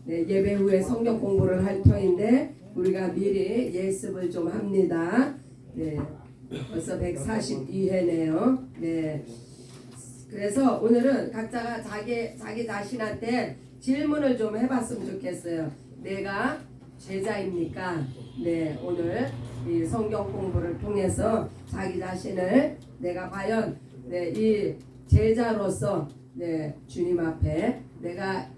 네, 예배 후에 성경 공부를 할 터인데 우리가 미리 예습을 좀 합니다. 네, 벌써 142회네요. 네, 그래서 오늘은 각자가 자기 자신한테 질문을 좀 해봤으면 좋겠어요. 내가 제자입니까? 네, 오늘 이 성경 공부를 통해서 자기 자신을 내가 과연 이 제자로서 주님 앞에 내가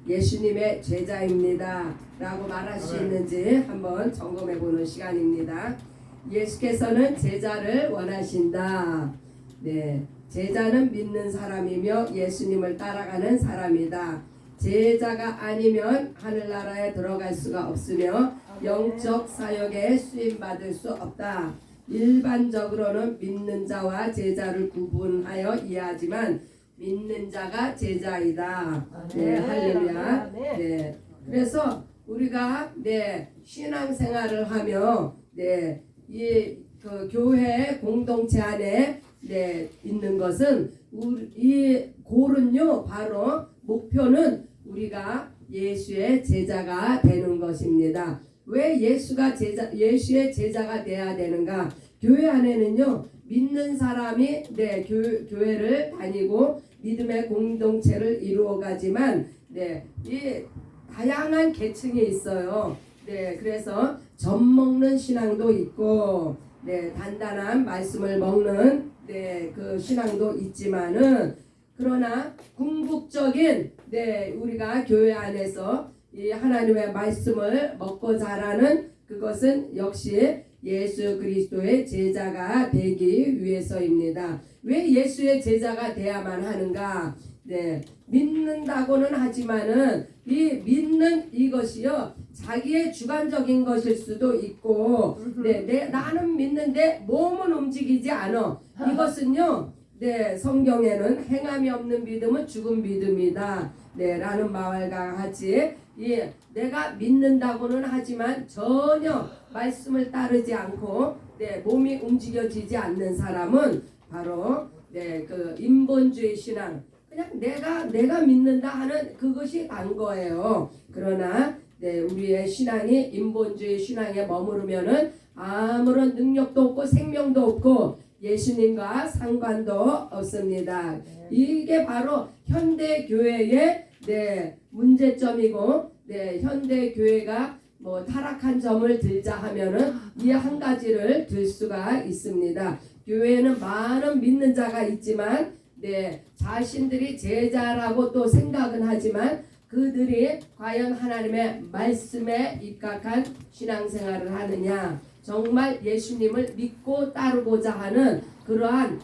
예수님의 제자입니다 라고 말할 수 있는지 한번 점검해 보는 시간입니다. 예수께서는 제자를 원하신다. 제자는 믿는 사람이며 예수님을 따라가는 사람이다. 제자가 아니면 하늘나라에 들어갈 수가 없으며 영적 사역에 수임받을 수 없다. 일반적으로는 믿는 자와 제자를 구분하여 이해하지만 믿는 자가 제자이다. 할렐루야. 그래서 우리가 신앙생활을 하며 그 교회 공동체 안에 있는 것은 이 골은요 바로 목표는 우리가 예수의 제자가 되는 것입니다. 왜 예수의 제자가 돼야 되는가? 교회 안에는요 믿는 사람이 교회를 다니고 믿음의 공동체를 이루어가지만 이 다양한 계층이 있어요. 그래서 젖 먹는 신앙도 있고 단단한 말씀을 먹는 그 신앙도 있지만은 그러나 궁극적인 우리가 교회 안에서 이 하나님의 말씀을 먹고 자라는 그것은 역시 예수 그리스도의 제자가 되기 위해서입니다. 왜 예수의 제자가 돼야만 하는가? 믿는다고는 하지만은 이 믿는 이것이요 자기의 주관적인 것일 수도 있고 나는 믿는데 몸은 움직이지 않아. 이것은요 성경에는 행함이 없는 믿음은 죽은 믿음이다 라는 말과 같이 내가 믿는다고는 하지만 전혀 말씀을 따르지 않고 몸이 움직여지지 않는 사람은 바로 그 인본주의 신앙, 그냥 내가 믿는다 하는 그것이 단 거예요. 그러나 우리의 신앙이 인본주의 신앙에 머무르면은 아무런 능력도 없고 생명도 없고 예수님과 상관도 없습니다. 이게 바로 현대 교회의 문제점이고 현대 교회가 뭐 타락한 점을 들자 하면은 이 한 가지를 들 수가 있습니다. 교회에는 많은 믿는 자가 있지만 자신들이 제자라고 또 생각은 하지만 그들이 과연 하나님의 말씀에 입각한 신앙생활을 하느냐, 정말 예수님을 믿고 따르고자 하는 그러한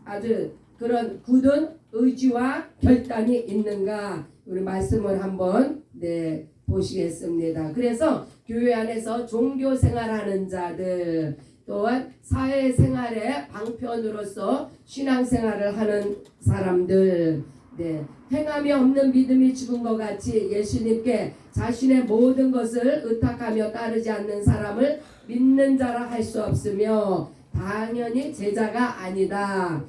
아주 그런 굳은 의지와 결단이 있는가, 우리 말씀을 한번 보시겠습니다. 그래서 교회 안에서 종교 생활하는 자들, 또한 사회생활의 방편으로서 신앙생활을 하는 사람들, 행함이 없는 믿음이 죽은 것 같이 예수님께 자신의 모든 것을 의탁하며 따르지 않는 사람을 믿는 자라 할 수 없으며 당연히 제자가 아니다.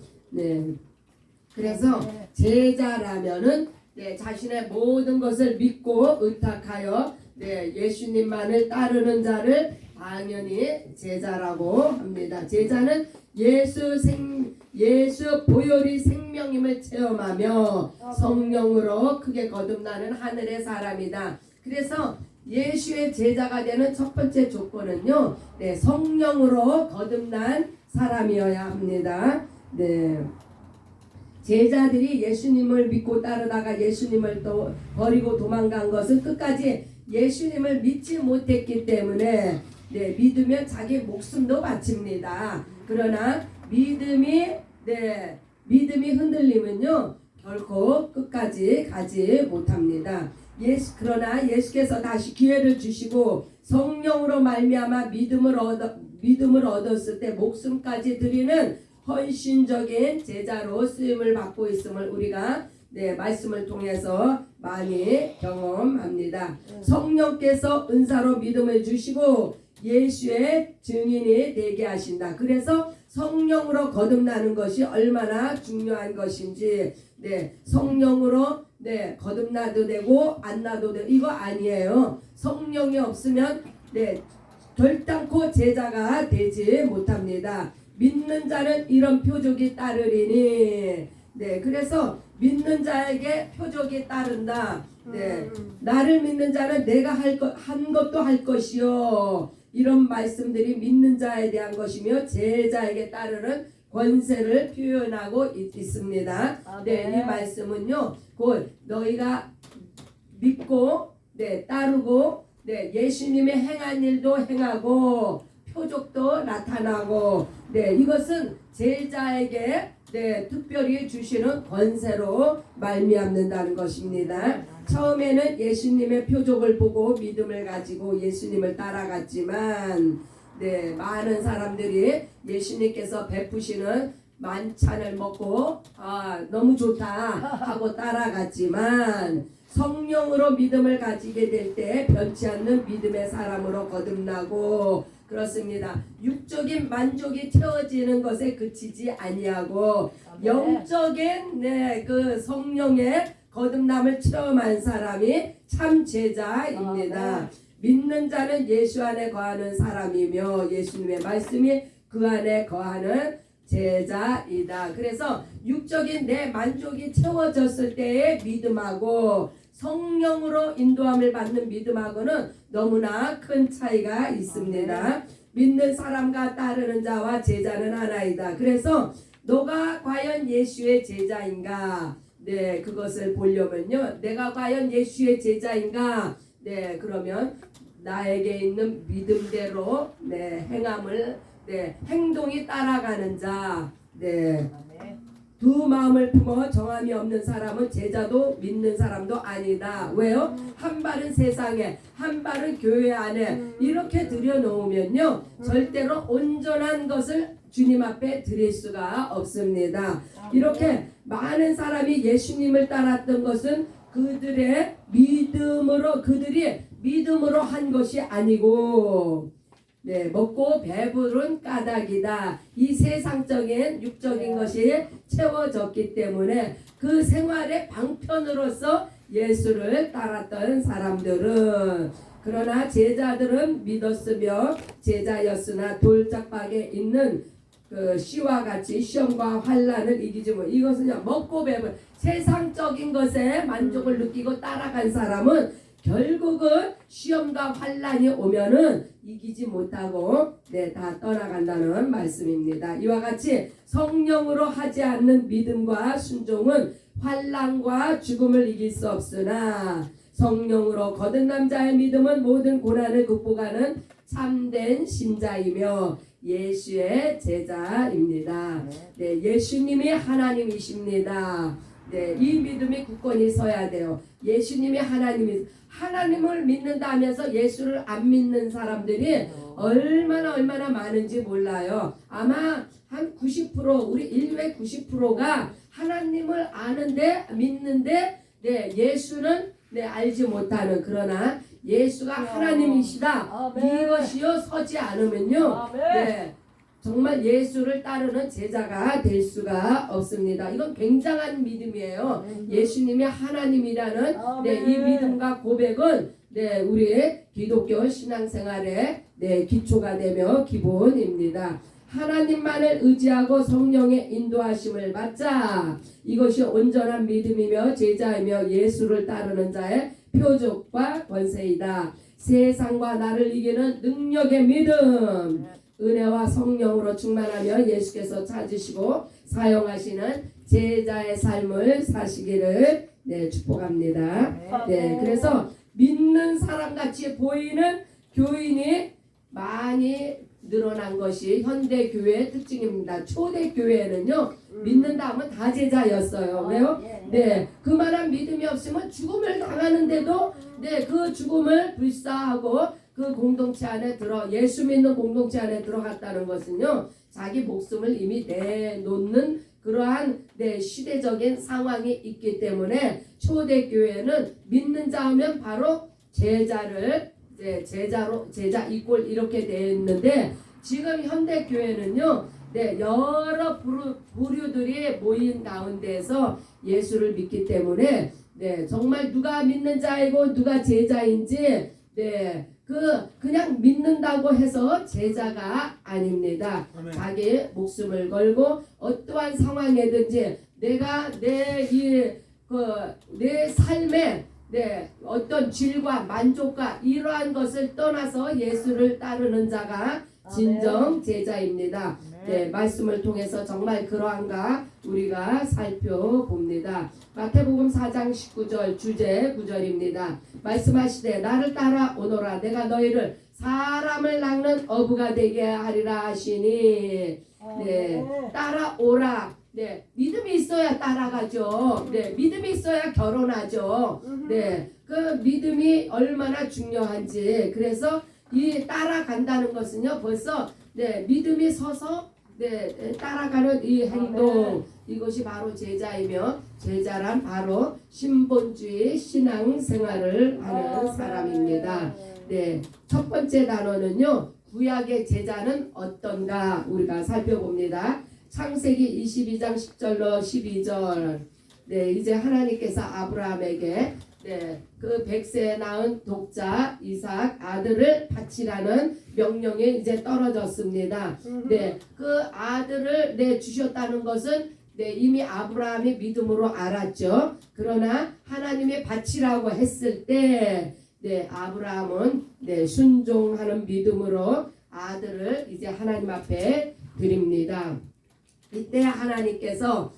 그래서 제자라면은 자신의 모든 것을 믿고 의탁하여 예수님만을 따르는 자를 당연히 제자라고 합니다. 제자는 예수 보혈이 생명임을 체험하며 성령으로 크게 거듭나는 하늘의 사람이다. 그래서 예수의 제자가 되는 첫 번째 조건은요, 성령으로 거듭난 사람이어야 합니다. 제자들이 예수님을 믿고 따르다가 예수님을 또 버리고 도망간 것은 끝까지 예수님을 믿지 못했기 때문에 믿으면 자기 목숨도 바칩니다. 그러나 믿음이 흔들리면요 결코 끝까지 가지 못합니다. 그러나 예수께서 다시 기회를 주시고 성령으로 말미암아 믿음을 얻었을 때 목숨까지 드리는 헌신적인 제자로 쓰임을 받고 있음을 우리가 말씀을 통해서 많이 경험합니다. 성령께서 은사로 믿음을 주시고 예수의 증인이 되게 하신다. 그래서 성령으로 거듭나는 것이 얼마나 중요한 것인지 성령으로 네, 거듭나도 되고 안 나도 되고 이거 아니에요. 성령이 없으면 네, 결단코 제자가 되지 못합니다. 믿는 자는 이런 표적이 따르리니. 네, 그래서 믿는 자에게 표적이 따른다. 네, 나를 믿는 자는 내가 한 것도 할 것이요. 이런 말씀들이 믿는 자에 대한 것이며 제자에게 따르는 권세를 표현하고 있습니다. 네, 이 말씀은요, 곧 너희가 믿고, 네, 따르고, 네, 예수님의 행한 일도 행하고 표적도 나타나고, 네, 이것은 제자에게 네, 특별히 주시는 권세로 말미암는다는 것입니다. 처음에는 예수님의 표적을 보고 믿음을 가지고 예수님을 따라갔지만, 네, 많은 사람들이 예수님께서 베푸시는 만찬을 먹고 너무 좋다 하고 따라갔지만, 성령으로 믿음을 가지게 될 때 변치 않는 믿음의 사람으로 거듭나고, 그렇습니다. 육적인 만족이 채워지는 것에 그치지 아니하고 영적인 네, 그 성령의 거듭남을 체험한 사람이 참 제자입니다. 믿는 자는 예수 안에 거하는 사람이며 예수님의 말씀이 그 안에 거하는 제자이다. 그래서 육적인 내 만족이 채워졌을 때의 믿음하고 성령으로 인도함을 받는 믿음하고는 너무나 큰 차이가 있습니다. 믿는 사람과 따르는 자와 제자는 하나이다. 그래서 너가 과연 예수의 제자인가? 네, 그것을 보려면요, 내가 과연 예수의 제자인가? 네, 그러면 나에게 있는 믿음대로 네, 행함을 네, 행동이 따라가는 자. 네. 두 마음을 품어 정함이 없는 사람은 제자도 믿는 사람도 아니다. 왜요? 한 발은 세상에, 한 발은 교회 안에 이렇게 들여놓으면요, 절대로 온전한 것을 주님 앞에 드릴 수가 없습니다. 이렇게 많은 사람이 예수님을 따랐던 것은 그들이 믿음으로 한 것이 아니고, 네, 먹고 배부른 까닭이다. 이 세상적인 육적인 것이 채워졌기 때문에 그 생활의 방편으로서 예수를 따랐던 사람들은, 그러나 제자들은 믿었으며 제자였으나 돌짝박에 있는 그 씨와 같이 시험과 환난을 이기지 못. 이것은요, 먹고 배부른 세상적인 것에 만족을 느끼고 따라간 사람은 결국은 시험과 환난이 오면은 이기지 못하고 네, 다 떠나간다는 말씀입니다. 이와 같이 성령으로 하지 않는 믿음과 순종은 환난과 죽음을 이길 수 없으나 성령으로 거듭난 자의 믿음은 모든 고난을 극복하는 참된 신자이며 예수의 제자입니다. 네, 예수님이 하나님이십니다. 네, 이 믿음이 굳건히 서야 돼요. 예수님이 하나님을 믿는다 하면서 예수를 안 믿는 사람들이 얼마나 많은지 몰라요. 아마 한 90%, 우리 인류의 90%가 하나님을 아는데 믿는데 네, 예수는 네, 알지 못하는, 그러나 예수가 하나님이시다, 이것이요 서지 않으면요 네, 정말 예수를 따르는 제자가 될 수가 없습니다. 이건 굉장한 믿음이에요. 예수님이 하나님이라는 네, 이 믿음과 고백은 네, 우리의 기독교 신앙생활의 네, 기초가 되며 기본입니다. 하나님만을 의지하고 성령의 인도하심을 받자. 이것이 온전한 믿음이며 제자이며 예수를 따르는 자의 표적과 권세이다. 세상과 나를 이기는 능력의 믿음. 은혜와 성령으로 충만하며 예수께서 찾으시고 사용하시는 제자의 삶을 사시기를 네, 축복합니다. 네, 그래서 믿는 사람같이 보이는 교인이 많이 늘어난 것이 현대 교회의 특징입니다. 초대 교회는요, 믿는다 하면 다 제자였어요. 왜요? 네, 그만한 믿음이 없으면 죽음을 당하는데도 네, 그 죽음을 불사하고 그 공동체 안에 예수 믿는 공동체 안에 들어갔다는 것은요, 자기 목숨을 이미 내놓는 그러한 네, 시대적인 상황이 있기 때문에 초대교회는 믿는 자 하면 바로 제자를 네, 제자 이꼴 이렇게 되어 있는데, 지금 현대교회는요 네, 여러 부류들이 모인 가운데서 예수를 믿기 때문에 네, 정말 누가 믿는 자이고 누가 제자인지 그냥 믿는다고 해서 제자가 아닙니다. 아멘. 자기 목숨을 걸고 어떠한 상황이든지 내가 내 삶에 어떤 질과 만족과 이러한 것을 떠나서 예수를 따르는 자가 진정 제자입니다. 말씀을 통해서 정말 그러한가 우리가 살펴봅니다. 마태복음 4장 19절 주제 9절입니다. 말씀하시되 나를 따라오너라 내가 너희를 사람을 낚는 어부가 되게 하리라 하시니 따라오라. 믿음이 있어야 따라가죠. 믿음이 있어야 결혼하죠. 그 믿음이 얼마나 중요한지. 그래서 이 따라간다는 것은요, 벌써 믿음이 서서 따라가는 이 행동, 이것이 바로 제자이며, 제자란 바로 신본주의 신앙생활을 하는 사람입니다. 첫 번째 단어는요, 구약의 제자는 어떤가 우리가 살펴봅니다. 창세기 22장 10절로 12절. 이제 하나님께서 아브라함에게 그 100세에 낳은 독자 이삭 아들을 바치라는 명령이 이제 떨어졌습니다. 그 아들을 주셨다는 것은 이미 아브라함이 믿음으로 알았죠. 그러나 하나님이 바치라고 했을 때 아브라함은 순종하는 믿음으로 아들을 이제 하나님 앞에 드립니다. 이때 하나님께서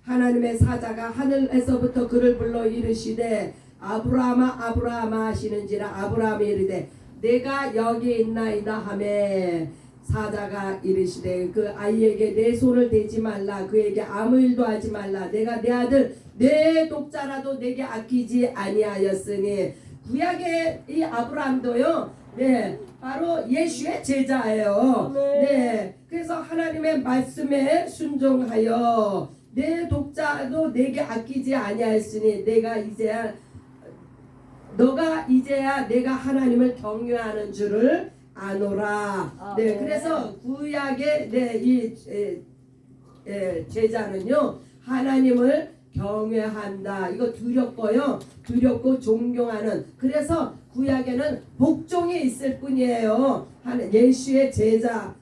하나님의 사자가 하늘에서부터 그를 불러 이르시되 아브라함아 아브라함아 하시는지라 아브라함이 이르되 내가 여기 있나이다 하매 사자가 이르시되 그 아이에게 내 손을 대지 말라 그에게 아무 일도 하지 말라 내가 내 아들 내 독자라도 내게 아끼지 아니하였으니 구약의 이 아브라함도요 바로 예수의 제자예요. 그래서 하나님의 말씀에 순종하여 내 독자도 내게 아끼지 아니하였으니 너가 이제야 내가 하나님을 경외하는 줄을 아노라. 그래서 구약의 이 제자는요 하나님을 경외한다. 이거 두렵고요. 두렵고 존경하는. 그래서 구약에는 복종이 있을 뿐이에요. 예수의 제자.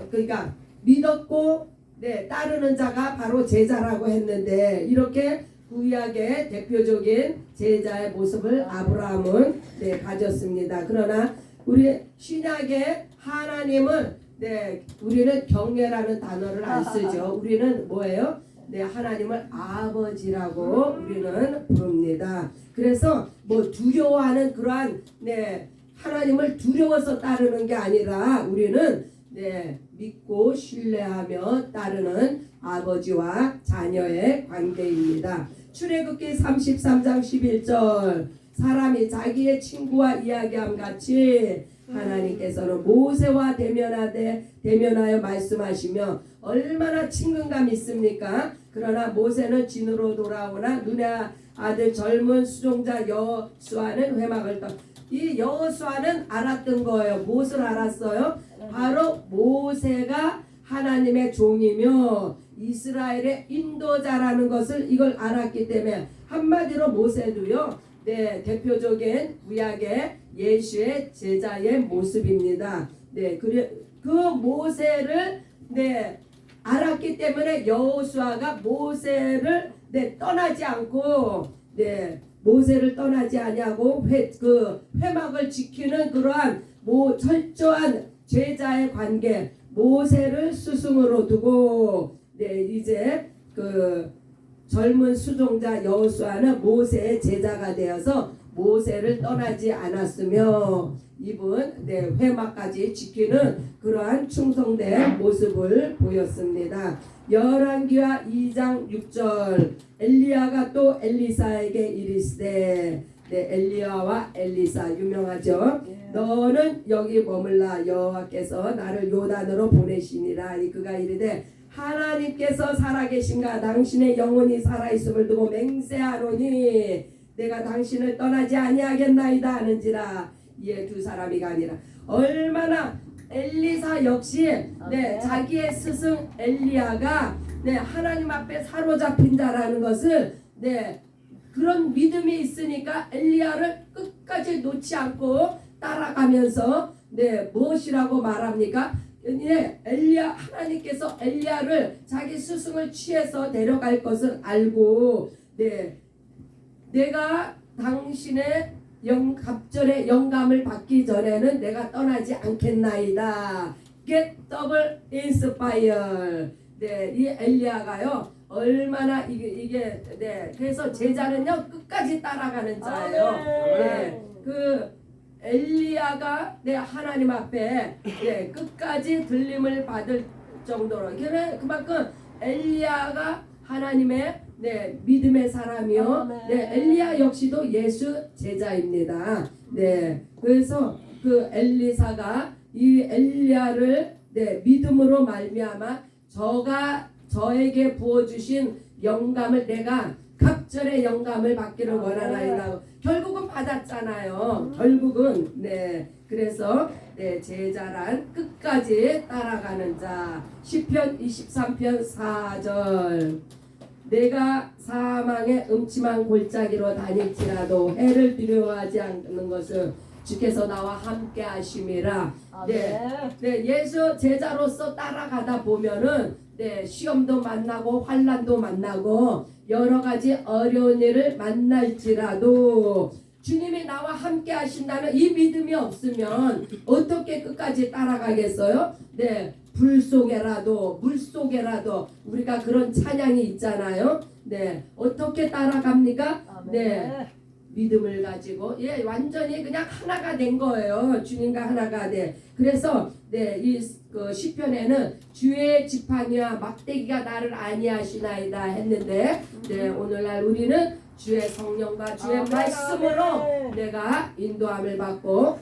그러니까 믿었고 따르는 자가 바로 제자라고 했는데 이렇게 구약의 대표적인 제자의 모습을 아브라함은 가졌습니다. 그러나 우리 신약의 하나님은 우리는 경외라는 단어를 안 쓰죠. 우리는 뭐예요? 하나님을 아버지라고 우리는 부릅니다. 그래서 뭐 두려워하는 그러한 하나님을 두려워서 따르는 게 아니라 우리는 믿고 신뢰하며 따르는 아버지와 자녀의 관계입니다. 출애굽기 33장 11절 사람이 자기의 친구와 이야기함 같이 하나님께서는 모세와 대면하여 말씀하시며 얼마나 친근감 있습니까? 그러나 모세는 진으로 돌아오나 눈의 아들 젊은 수종자 여호수아는 회막을 이 여호수아는 알았던 거예요. 무엇을 알았어요? 바로 모세가 하나님의 종이며 이스라엘의 인도자라는 것을 이걸 알았기 때문에 한마디로 모세도요. 대표적인 구약의 예수의 제자의 모습입니다. 그 모세를 알았기 때문에 여호수아가 모세를 떠나지 않고 모세를 떠나지 아니하고 그 회막을 지키는 그러한 철저한 제자의 관계 모세를 스승으로 두고 이제 그 젊은 수종자 여호수아는 모세의 제자가 되어서 모세를 떠나지 않았으며 이분 회막까지 지키는 그러한 충성된 모습을 보였습니다. 열왕기하 2장 6절 엘리야가 또 엘리사에게 이르시되 엘리야와 엘리사 유명하죠. 너는 여기 머물라 여호와께서 나를 요단으로 보내시니라. 그가 이르되 하나님께서 살아계신가 당신의 영혼이 살아있음을 두고 맹세하노니 내가 당신을 떠나지 아니하겠나이다 하는지라. 이에 두 사람이가 아니라 얼마나 엘리사 역시 자기의 스승 엘리야가 네 하나님 앞에 사로잡힌 자라는 것을 네 그런 믿음이 있으니까 엘리야를 끝까지 놓지 않고 따라가면서 네 무엇이라고 말합니까? 네, 엘리야 하나님께서 엘리야를 자기 스승을 취해서 데려갈 것을 알고 네 내가 당신의 갑절의 영감을 받기 전에는 내가 떠나지 않겠나이다. Get double inspire. 네, 이 엘리야가요 얼마나 이게 네 그래서 제자는요 끝까지 따라가는 자예요. 네, 그 엘리야가 네 하나님 앞에 네 끝까지 들림을 받을 정도로 그만큼 엘리야가 하나님의 네 믿음의 사람이요. 네 엘리야 역시도 예수 제자입니다. 네 그래서 그 엘리사가 이 엘리야를 네 믿음으로 말미암아 저에게 부어주신 영감을 내가 갑절의 영감을 받기를 원하나이다. 결국은 받았잖아요. 결국은 네 그래서 네 제자란 끝까지 따라가는 자. 시편 23편 4절 내가 사망의 음침한 골짜기로 다닐지라도 해를 두려워하지 않는 것은 주께서 나와 함께 하심이라. 네, 예수 제자로서 따라가다 보면은 네, 시험도 만나고 환난도 만나고 여러 가지 어려운 일을 만날지라도 주님이 나와 함께 하신다는 이 믿음이 없으면 어떻게 끝까지 따라가겠어요? 네, 불 속에라도 물 속에라도 우리가 그런 찬양이 있잖아요. 네, 어떻게 따라갑니까? 네. 믿음을 가지고 완전히 그냥 하나가 된 거예요. 주님과 하나가 돼. 그래서 이 시편에는 주의 지팡이와 막대기가 나를 안위하시나이다 했는데 오늘날 우리는 주의 성령과 주의 말씀으로 내가 인도함을 받고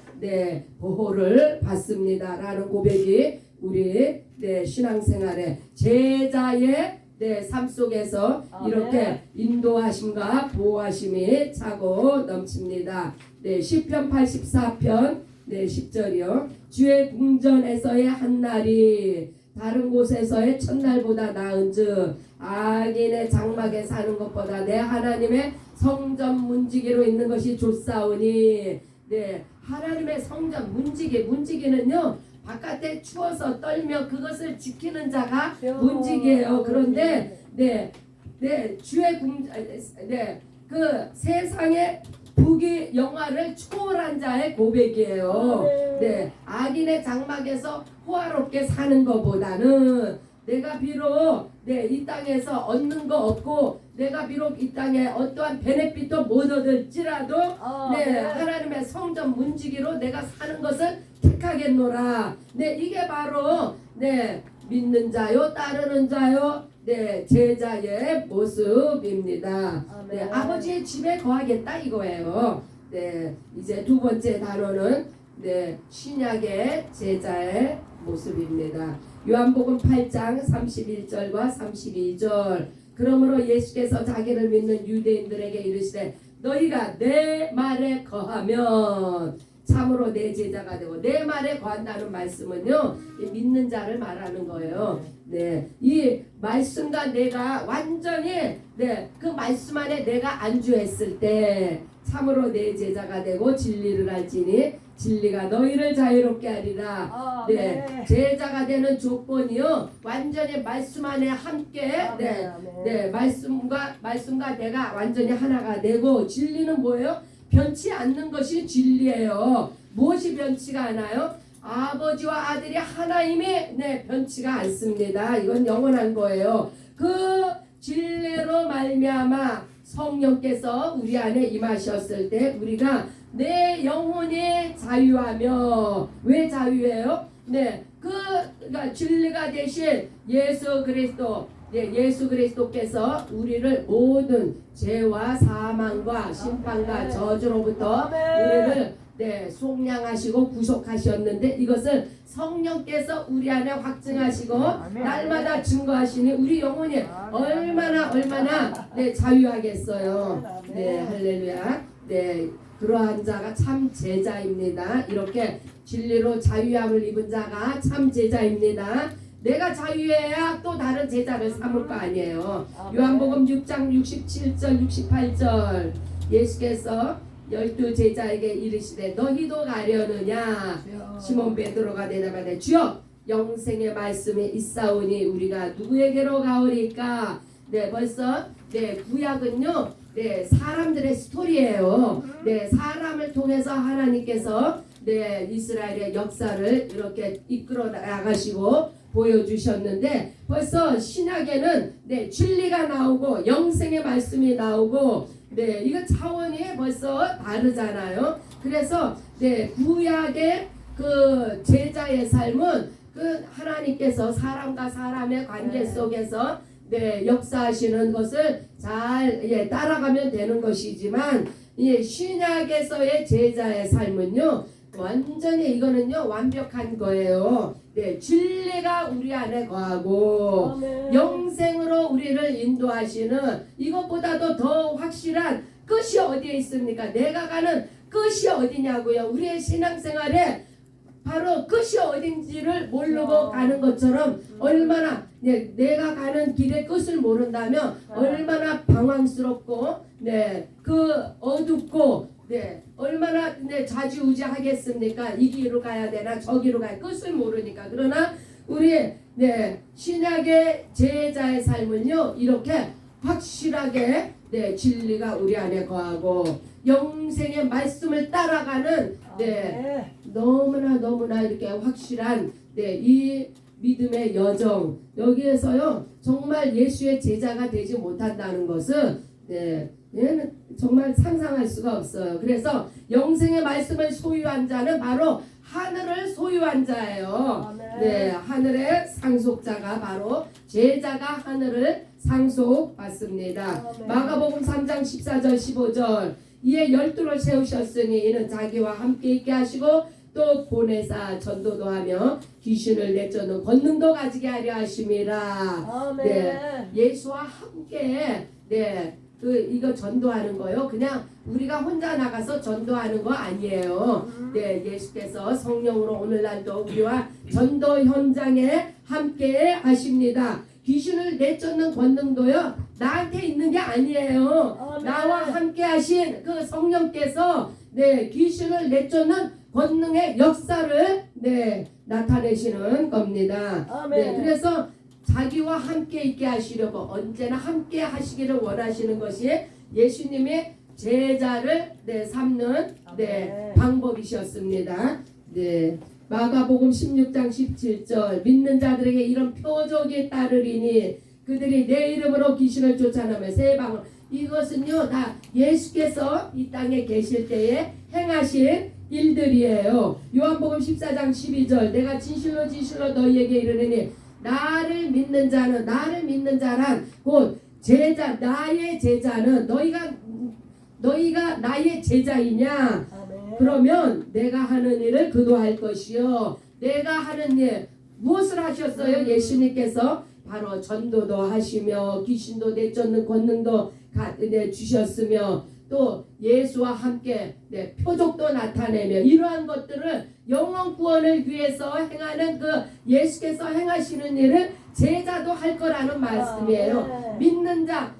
보호를 받습니다라는 고백이 우리 신앙생활의 제자의 삶 속에서 이렇게 인도하심과 보호하심이 차고 넘칩니다. 시편 84편 10절이요. 주의 궁전에서의 한날이 다른 곳에서의 첫날보다 나은즉 악인의 장막에 사는 것보다 내 하나님의 성전 문지기로 있는 것이 좋사오니. 하나님의 성전 문지기는요 바깥에 추워서 떨며 그것을 지키는 자가 문지기예요. 그런데 주의 그 세상의 부귀 영화를 초월한 자의 고백이에요. 악인의 장막에서 호화롭게 사는 것보다는 내가 비록 이 땅에서 얻는 거 없고 내가 비록 이 땅에 어떠한 베네핏도 못 얻을지라도 하나님의 성전 문지기로 내가 사는 것을 택하겠노라. 이게 바로 믿는 자요 따르는 자요 제자의 모습입니다. 아버지의 집에 거하겠다 이거예요. 이제 두 번째 단어는 신약의 제자의 모습입니다. 요한복음 8장 31절과 32절 그러므로 예수께서 자기를 믿는 유대인들에게 이르시되 너희가 내 말에 거하면 참으로 내 제자가 되고 내 말에 거한다는 말씀은요 믿는 자를 말하는 거예요. 이 말씀과 내가 완전히 그 말씀 안에 내가 안주했을 때 참으로 내 제자가 되고 진리를 알지니 진리가 너희를 자유롭게 하리라. 제자가 되는 조건이요 완전히 말씀 안에 함께 말씀과 내가 완전히 하나가 되고 진리는 뭐예요? 변치 않는 것이 진리예요. 무엇이 변치가 않아요? 아버지와 아들이 하나임이 변치가 않습니다. 이건 영원한 거예요. 그 진리로 말미암아 성령께서 우리 안에 임하셨을 때 우리가 내 영혼이 자유하며 왜 자유해요? 그러니까 진리가 되신 예수 그리스도 예수 그리스도께서 우리를 모든 죄와 사망과 심판과 저주로부터 우리를 속량하시고 구속하셨는데 이것을 성령께서 우리 안에 확증하시고 날마다 증거하시니 우리 영혼이 얼마나 자유하겠어요. 할렐루야. 그러한 자가 참 제자입니다. 이렇게 진리로 자유함을 입은 자가 참 제자입니다. 내가 자유해야 또 다른 제자를 삼을 거 아니에요. 아멘. 요한복음 6장 67절 68절 예수께서 12 제자에게 이르시되 너희도 가려느냐. 시몬 베드로가 대답하되 주여 영생의 말씀이 있사오니 우리가 누구에게로 가오리까. 네, 벌써 구약은요 사람들의 스토리예요. 사람을 통해서 하나님께서 이스라엘의 역사를 이렇게 이끌어 나가시고 보여주셨는데 벌써 신약에는 진리가 나오고 영생의 말씀이 나오고 이거 차원이 벌써 다르잖아요. 그래서 구약의 그 제자의 삶은 그 하나님께서 사람과 사람의 관계 속에서 역사하시는 것을 잘 따라가면 되는 것이지만 신약에서의 제자의 삶은요 완전히 이거는요 완벽한 거예요. 진리가 우리 안에 거하고 아멘. 영생으로 우리를 인도하시는 이것보다도 더 확실한 끝이 어디에 있습니까? 내가 가는 끝이 어디냐고요. 우리의 신앙생활에 바로 끝이 어딘지를 모르고 가는 것처럼 얼마나 내가 가는 길의 끝을 모른다면 얼마나 방황스럽고 그 어둡고 얼마나 좌지우지하겠습니까? 이 길로 가야 되나 저 길로 가야 끝을 모르니까. 그러나 우리 신약의 제자의 삶은요 이렇게 확실하게 진리가 우리 안에 거하고 영생의 말씀을 따라가는 너무나 이렇게 확실한 이 믿음의 여정. 여기에서요 정말 예수의 제자가 되지 못한다는 것은 얘는 정말 상상할 수가 없어요. 그래서 영생의 말씀을 소유한 자는 바로 하늘을 소유한 자예요. 하늘의 상속자가 바로 제자가 하늘을 상속받습니다. 마가복음 3장 14절 15절 이에 12를 세우셨으니 이는 자기와 함께 있게 하시고 또 보내사 전도도 하며 귀신을 내쫓는 권능도 가지게 하려 하심이라. 예수와 함께 이거 전도하는 거요. 그냥 우리가 혼자 나가서 전도하는 거 아니에요. 예수께서 성령으로 오늘날도 우리와 전도 현장에 함께 하십니다. 귀신을 내쫓는 권능도요 나한테 있는 게 아니에요. 나와 함께 하신 그 성령께서 귀신을 내쫓는 권능의 역사를 나타내시는 겁니다. 그래서 자기와 함께 있게 하시려고 언제나 함께 하시기를 원하시는 것이 예수님의 제자를 삼는 방법이셨습니다. 마가복음 16장 17절 믿는 자들에게 이런 표적이 따르리니 그들이 내 이름으로 귀신을 쫓아내며 새 방언. 이것은요 다 예수께서 이 땅에 계실 때에 행하신 일들이에요. 요한복음 14장 12절 내가 진실로 너희에게 이르노니 나를 믿는 자란 곧 제자 나의 제자는 너희가 나의 제자이냐? 그러면 내가 하는 일을 그도 할 것이요. 내가 하는 일 무엇을 하셨어요? 예수님께서 바로 전도도 하시며 귀신도 내쫓는 권능도 주셨으며 또 예수와 함께 표적도 나타내며 이러한 것들을 영혼 구원을 위해서 행하는 그 예수께서 행하시는 일을 제자도 할 거라는 말씀이에요. 믿는 자,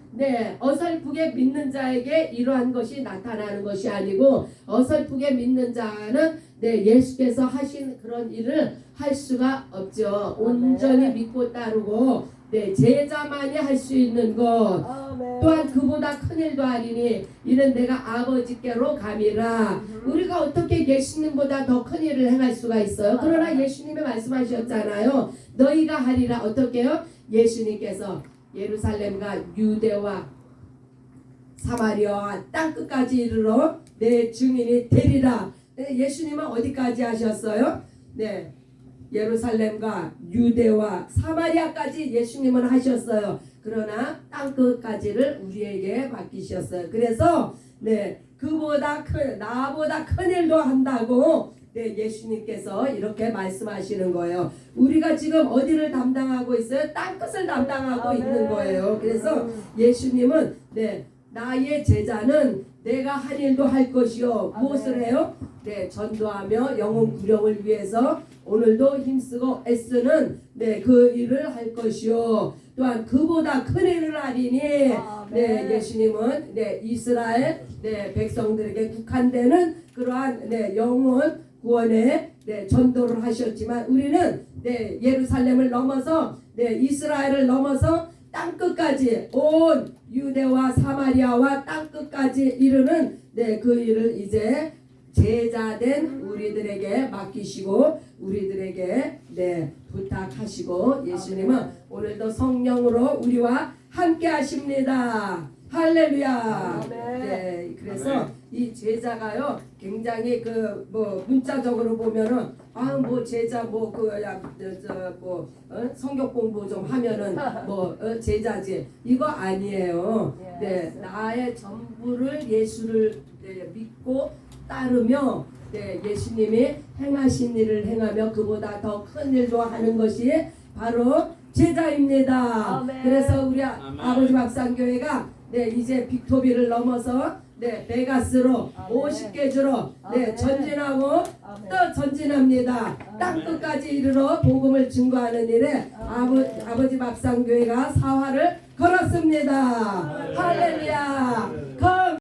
어설프게 믿는 자에게 이러한 것이 나타나는 것이 아니고 어설프게 믿는 자는 예수께서 하신 그런 일을 할 수가 없죠. 온전히 믿고 따르고 제자만이 할 수 있는 것 또한 그보다 큰 일도 아니니 이는 내가 아버지께로 감이라. 우리가 어떻게 예수님보다 더 큰 일을 행할 수가 있어요? 그러나 예수님이 말씀하셨잖아요. 너희가 하리라. 어떻게요? 예수님께서 예루살렘과 유대와 사마리아와 땅끝까지 이르러 내 증인이 되리라. 예수님은 어디까지 하셨어요? 예루살렘과 유대와 사마리아까지 예수님은 하셨어요. 그러나 땅끝까지를 우리에게 맡기셨어요. 그래서 나보다 큰 일도 한다고 예수님께서 이렇게 말씀하시는 거예요. 우리가 지금 어디를 담당하고 있어요? 땅끝을 담당하고 있는 거예요. 그래서 예수님은 나의 제자는 내가 한 일도 할 것이요. 무엇을 해요? 네, 전도하며 영혼 구령을 위해서 오늘도 힘쓰고 애쓰는 네, 그 일을 할 것이요. 또한 그보다 큰 일을 하리니 네, 예수님은 네, 이스라엘 네, 백성들에게 국한되는 그러한 네, 영혼 구원의 네, 전도를 하셨지만 우리는 네, 예루살렘을 넘어서 네, 이스라엘을 넘어서 땅 끝까지 온 유대와 사마리아와 땅 끝까지 이르는 네, 그 일을 이제 제자된 우리들에게 맡기시고 우리들에게 네, 부탁하시고 예수님은 오늘도 성령으로 우리와 함께 하십니다. 할렐루야. 네, 그래서 이 제자가요 굉장히 그 뭐 문자적으로 보면은 뭐 제자 뭐 그야 저뭐 성경 공부 좀 하면은 뭐 제자지 이거 아니에요. 네, 나의 전부를 예수를 네, 믿고 따르며 네, 예수님이 행하신 일을 행하며 그보다 더 큰 일도 하는 것이 바로 제자입니다. 아멘. 그래서 우리 아버지 밥상교회가 네, 이제 빅토비를 넘어서 네, 베가스로 아멘. 50개주로 네, 아멘. 전진하고 아멘. 또 전진합니다. 땅 끝까지 이르러 복음을 증거하는 일에 아버지 밥상교회가 사활을 걸었습니다. 할렐루야.